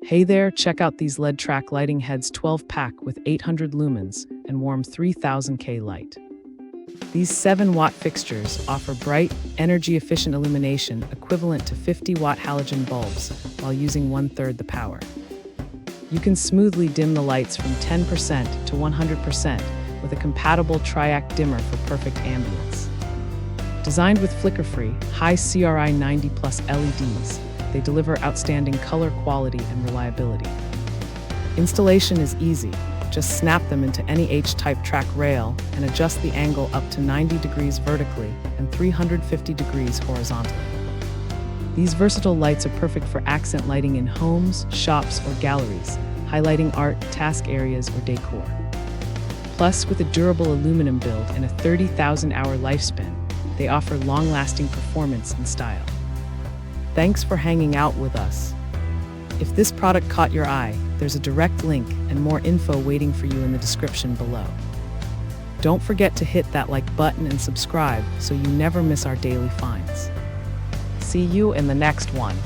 Hey there, check out these LED track lighting heads 12-pack with 800 lumens and warm 3000K light. These 7-watt fixtures offer bright, energy-efficient illumination equivalent to 50-watt halogen bulbs while using 1/3 the power. You can smoothly dim the lights from 10% to 100% with a compatible triac dimmer for perfect ambience. Designed with flicker-free, high CRI 90+ LEDs, they deliver outstanding color quality and reliability. Installation is easy. Just snap them into any H-type track rail and adjust the angle up to 90 degrees vertically and 350 degrees horizontally. These versatile lights are perfect for accent lighting in homes, shops, or galleries, highlighting art, task areas, or decor. Plus, with a durable aluminum build and a 30,000-hour lifespan, they offer long-lasting performance and style. Thanks for hanging out with us. If this product caught your eye, there's a direct link and more info waiting for you in the description below. Don't forget to hit that like button and subscribe so you never miss our daily finds. See you in the next one.